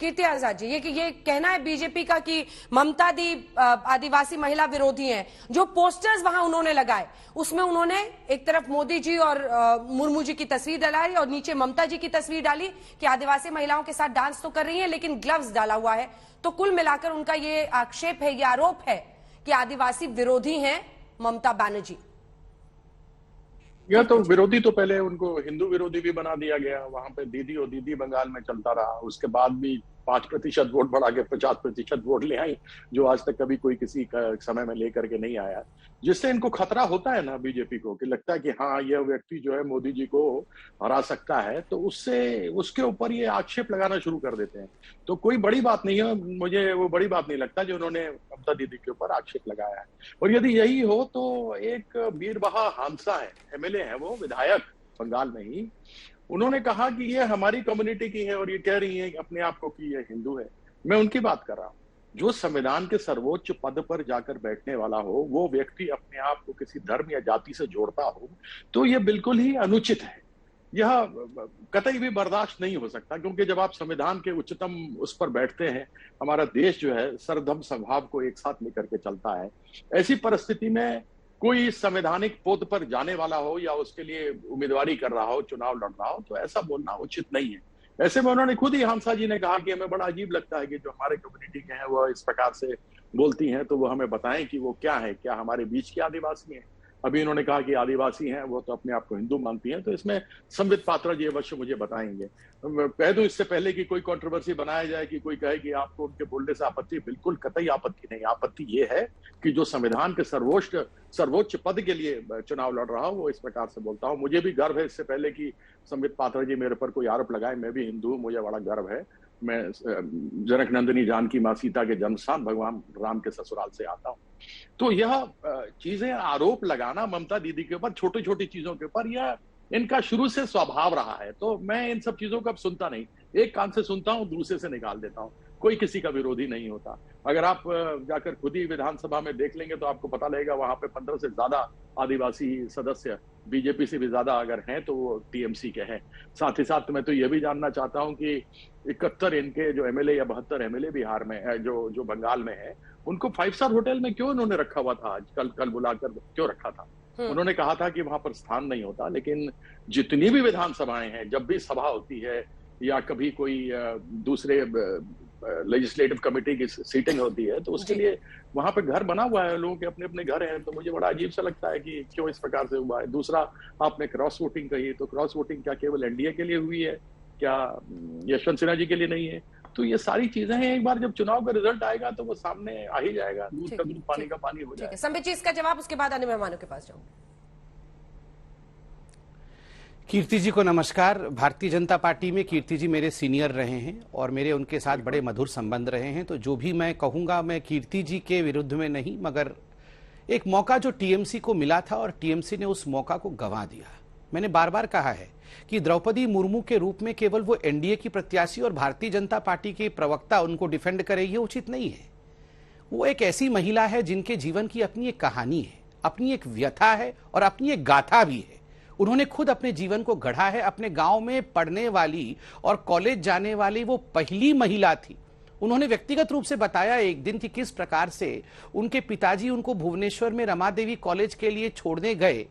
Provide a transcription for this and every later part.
कीर्ति आजाद जी, ये कहना है बीजेपी का कि ममता दी आदिवासी महिला विरोधी हैं। जो पोस्टर्स वहां उन्होंने लगाए उसमें उन्होंने एक तरफ मोदी जी और मुर्मू जी की तस्वीर डाली और नीचे ममता जी की तस्वीर डाली कि आदिवासी महिलाओं के साथ डांस तो कर रही हैं लेकिन ग्लव्स डाला हुआ है। तो कुल मिलाकर उनका ये आक्षेप है, ये आरोप है कि आदिवासी विरोधी हैं ममता बनर्जी। यह तो विरोधी तो पहले उनको हिंदू विरोधी भी बना दिया गया। वहां पे दीदी और दीदी बंगाल में चलता रहा, उसके बाद भी 5% वोट बढ़ा के 50% वोट ले आई, जो आज तक कभी कोई किसी का समय में लेकर के नहीं आया। जिससे इनको खतरा होता है ना बीजेपी को, कि लगता है कि हाँ यह व्यक्ति जो है मोदी जी को हरा सकता है, तो उससे उसके ऊपर ये आक्षेप लगाना शुरू कर देते हैं। तो कोई बड़ी बात नहीं है, मुझे वो बड़ी बात नहीं लगता जो उन्होंने ममता दीदी के ऊपर आक्षेप लगाया है। और यदि यही हो तो एक बीरबहा हांसा है, एमएलए है वो, विधायक बंगाल में ही, उन्होंने कहा कि ये हमारी कम्युनिटी की है और ये कह रही है अपने आप को कि ये हिंदू है। मैं उनकी बात कर रहा हूं। जो संविधान के सर्वोच्च पद पर जाकर बैठने वाला हो, वो व्यक्ति अपने आप को किसी धर्म या जाति से जोड़ता हो, तो ये बिल्कुल ही अनुचित है। यह कतई भी बर्दाश्त नहीं हो सकता, क्योंकि जब आप संविधान के उच्चतम उस पर बैठते हैं, हमारा देश जो है सर्वधर्म समभाव को एक साथ लेकर के चलता है। ऐसी परिस्थिति में कोई संवैधानिक पद पर जाने वाला हो या उसके लिए उम्मीदवारी कर रहा हो, चुनाव लड़ रहा हो, तो ऐसा बोलना उचित नहीं है। ऐसे में उन्होंने खुद ही हंसा जी ने कहा कि हमें बड़ा अजीब लगता है कि जो हमारे कम्युनिटी के हैं वो इस प्रकार से बोलती हैं, तो वो हमें बताएं कि वो क्या है, क्या हमारे बीच के आदिवासी हैं। अभी इन्होंने कहा कि आदिवासी हैं, वो तो अपने आप को हिंदू मानती हैं, तो इसमें संबित पात्रा जी अवश्य मुझे बताएंगे। कह दूं इससे पहले कि कोई कंट्रोवर्सी बनाया जाए कि कोई कहे कि आपको उनके बोलने से आपत्ति, बिल्कुल कतई आपत्ति नहीं। आपत्ति ये है कि जो संविधान के सर्वोच्च पद के लिए चुनाव लड़ रहा हूं वो इस प्रकार से बोलता हूं। मुझे भी गर्व है, इससे पहले कि संबित पात्रा जी मेरे पर कोई आरोप लगाए, मैं भी हिंदू हूं, मुझे बड़ा गर्व है। मैं जनक नंदिनी जानकी मां सीता के जन्म स्थान भगवान राम के ससुराल से आता हूं। तो यह चीजें आरोप लगाना ममता दीदी के ऊपर, छोटी छोटी चीजों के ऊपर, यह इनका शुरू से स्वभाव रहा है। तो मैं इन सब चीजों को अब सुनता नहीं, एक कान से सुनता हूं, दूसरे से निकाल देता हूं। कोई किसी का विरोधी नहीं होता। अगर आप जाकर खुद ही विधानसभा में देख लेंगे तो आपको पता लगेगा वहां पे 15 से ज्यादा आदिवासी सदस्य बीजेपी से भी ज्यादा अगर हैं तो वो टीएमसी के हैं। साथ ही साथ मैं तो ये भी जानना चाहता हूं कि 71 इनके जो एमएलए या 72 एमएलए बिहार में है, जो बंगाल में है, उनको 5 स्टार होटल में क्यों उन्होंने रखा हुआ था? आज कल बुलाकर क्यों रखा था? उन्होंने कहा था कि वहां पर स्थान नहीं होता। लेकिन जितनी भी विधानसभाएं हैं, जब भी सभा होती है या कभी कोई दूसरे लेजिस्लेटिव कमेटी की सीटिंग होती है, तो उसके लिए वहां पे घर बना हुआ है, लोगों के अपने अपने घर हैं। तो मुझे बड़ा अजीब सा लगता है कि क्यों इस प्रकार से हुआ है। दूसरा, आपने क्रॉस वोटिंग कही, तो क्रॉस वोटिंग क्या केवल एनडीए के लिए हुई है? क्या यशवंत सिन्हा जी के लिए नहीं है? तो ये सारी चीजें हैं, एक बार जब चुनाव का रिजल्ट आएगा तो वो सामने आ ही जाएगा। दूध का दूध, पानी का पानी हो जाएगा। संबित जी, इसका जवाब उसके बाद अन्य मेहमानों के पास जाऊंगा। कीर्ति जी को नमस्कार। भारतीय जनता पार्टी में कीर्ति जी मेरे सीनियर रहे हैं और मेरे उनके साथ बड़े मधुर संबंध रहे हैं। तो जो भी मैं कहूंगा, मैं कीर्ति जी के विरुद्ध में नहीं, मगर एक मौका जो टीएमसी को मिला था और टीएमसी ने उस मौका को गंवा दिया। मैंने बार बार कहा है कि द्रौपदी मुर्मू के रूप में केवल वो एनडीए की प्रत्याशी और भारतीय जनता पार्टी के प्रवक्ता उनको डिफेंड करे, ये उचित नहीं है। वो एक ऐसी महिला है जिनके जीवन की अपनी एक कहानी है, अपनी एक व्यथा है और अपनी एक गाथा भी है। उन्होंने खुद अपने जीवन को गढ़ा है। अपने गांव में पढ़ने वाली और कॉलेज जाने वाली वो पहली महिला थी। उन्होंने व्यक्तिगत रूप से बताया एक दिन कि किस प्रकार से उनके पिताजी उनको भुवनेश्वर में रमा देवी कॉलेज के लिए छोड़ने गए,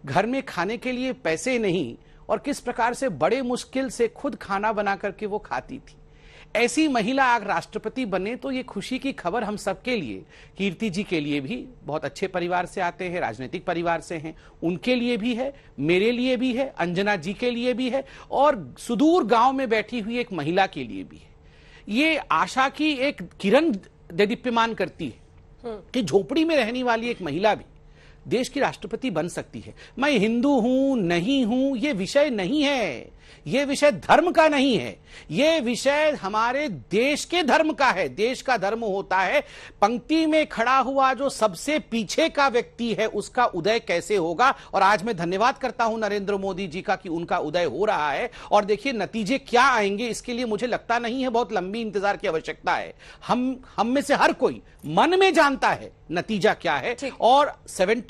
घर में खाने के लिए पैसे नहीं, और किस प्रकार से बड़े मुश्किल से खुद खाना बना करके वो खाती थी। ऐसी महिला अगर राष्ट्रपति बने तो ये खुशी की खबर हम सबके लिए, कीर्ति जी के लिए भी, बहुत अच्छे परिवार से आते हैं, राजनीतिक परिवार से हैं, उनके लिए भी है, मेरे लिए भी है, अंजना जी के लिए भी है और सुदूर गांव में बैठी हुई एक महिला के लिए भी है। ये आशा की एक किरण देदीप्यमान करती है कि झोपड़ी में रहने वाली एक महिला भी देश की राष्ट्रपति बन सकती है। मैं हिंदू हूं नहीं हूं, ये विषय नहीं है। ये विषय धर्म का नहीं है, ये विषय हमारे देश के धर्म का है। देश का धर्म होता है पंक्ति में खड़ा हुआ जो सबसे पीछे का व्यक्ति है उसका उदय कैसे होगा। और आज मैं धन्यवाद करता हूं नरेंद्र मोदी जी का कि उनका उदय हो रहा है। और देखिए नतीजे क्या आएंगे इसके लिए मुझे लगता नहीं है बहुत लंबी इंतजार की आवश्यकता है। हम में से हर कोई मन में जानता है नतीजा क्या है। और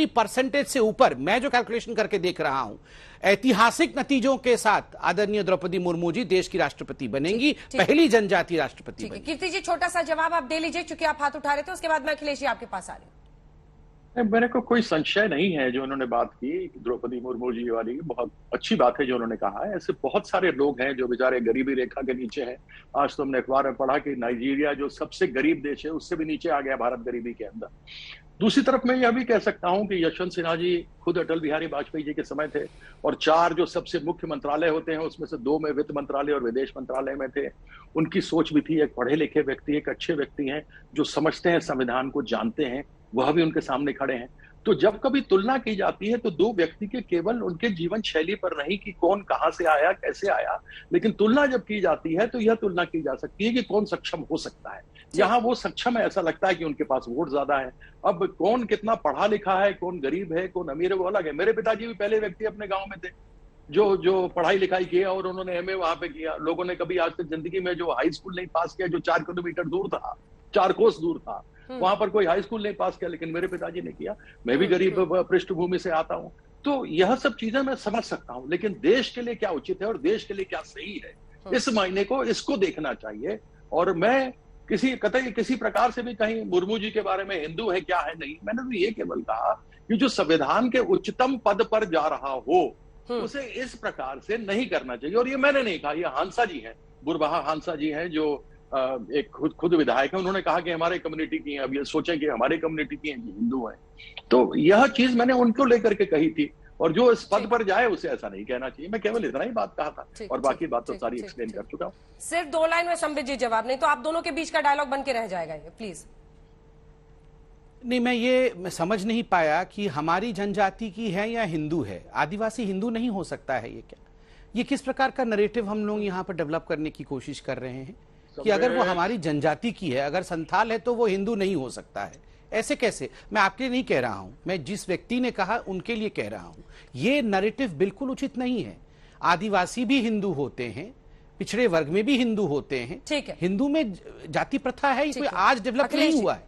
50% से ऊपर, मैं जो कैलकुलेशन करके देख रहा हूं, ऐतिहासिक नतीजों के साथ आदरणीय द्रौपदी मुर्मू जी देश की राष्ट्रपति बनेंगी, पहली जनजातीय राष्ट्रपति बनेंगी। कीर्ति जी, छोटा सा जवाब आप दे लीजिए, चूंकि आप हाथ उठा रहे थे, उसके बाद मैं अखिलेश जी आपके पास आ रही हूँ। मेरे को कोई संशय नहीं है जो उन्होंने बात की द्रौपदी मुर्मू जी वाली, बहुत अच्छी बात है जो उन्होंने कहा है। ऐसे बहुत सारे लोग हैं जो बेचारे गरीबी रेखा के नीचे हैं। आज तो हमने अखबार में पढ़ा कि नाइजीरिया जो सबसे गरीब देश है उससे भी नीचे आ गया भारत गरीबी के अंदर। दूसरी तरफ मैं यह भी कह सकता हूं कि यशवंत सिन्हा जी खुद अटल बिहारी वाजपेयी जी के समय थे, और 4 जो सबसे मुख्य मंत्रालय होते हैं उसमें से 2 में वित्त मंत्रालय और विदेश मंत्रालय में थे। उनकी सोच भी थी, एक पढ़े लिखे व्यक्ति, एक अच्छे व्यक्ति हैं जो समझते हैं, संविधान को जानते हैं, वह भी उनके सामने खड़े हैं। तो जब कभी तुलना की जाती है तो 2 व्यक्ति के केवल उनके जीवन शैली पर नहीं कि कौन कहां से आया, कैसे आया, लेकिन तुलना जब की जाती है तो यह तुलना की जा सकती है कि कौन सक्षम हो सकता है। यहाँ वो सक्षम है, ऐसा लगता है कि उनके पास वोट ज्यादा है। अब कौन कितना पढ़ा लिखा है, कौन गरीब है, कौन अमीर है, वो अलग है। मेरे पिताजी भी पहले व्यक्ति अपने गांव में थे जो पढ़ाई लिखाई किया और उन्होंने एमए वहां पे किया। लोगों ने कभी आज तक जिंदगी में जो हाई स्कूल नहीं पास किया, जो 4 किलोमीटर दूर था, 4 कोस दूर था, वहां पर कोई हाई स्कूल नहीं पास किया, लेकिन मेरे पिताजी ने किया। मैं भी गरीब पृष्ठभूमि से आता हूं, तो यह सब चीजें मैं समझ सकता हूं, लेकिन देश के लिए क्या उचित है और देश के लिए क्या सही है, इस मायने को इसको देखना चाहिए। और मैं किसी प्रकार से भी कहीं मुर्मू जी के बारे में हिंदू है क्या है नहीं, मैंने तो ये केवल कहा कि जो संविधान के उच्चतम पद पर जा रहा हो उसे इस प्रकार से नहीं करना चाहिए। और ये मैंने नहीं कहा, ये हांसा जी हैं, बुरबहा हांसा जी हैं, जो एक खुद विधायक है। उन्होंने कहा कि हमारे कम्युनिटी की हैं। अब ये सोचें कि हमारे कम्युनिटी की हैं कि हिंदू हैं, तो यह चीज मैंने उनको लेकर के कही थी। और जो इस पद पर जाए उसे ऐसा नहीं कहना चाहिए। मैं केवल इतना ही बात कहा था, और बाकी बात तो सारी एक्सप्लेन कर चुका हूँ। सिर्फ 2 लाइन में संबित जी जवाब, नहीं तो आप दोनों के बीच का डायलॉग बन के रह जाएगा ये, प्लीज। नहीं, मैं समझ नहीं पाया कि हमारी जनजाति की है या हिंदू है। आदिवासी हिंदू नहीं हो सकता है, ये क्या, ये किस प्रकार का नरेटिव हम लोग यहाँ पर डेवलप करने की कोशिश कर रहे हैं कि अगर वो हमारी जनजाति की है, अगर संथाल है, तो वो हिंदू नहीं हो सकता है। ऐसे कैसे? मैं आपके लिए नहीं कह रहा हूं, मैं जिस व्यक्ति ने कहा उनके लिए कह रहा हूं। ये नैरेटिव बिल्कुल उचित नहीं है। आदिवासी भी हिंदू होते हैं, पिछड़े वर्ग में भी हिंदू होते हैं। ठीक है, हिंदू में जाति प्रथा है, ये कोई आज डेवलप नहीं हुआ है।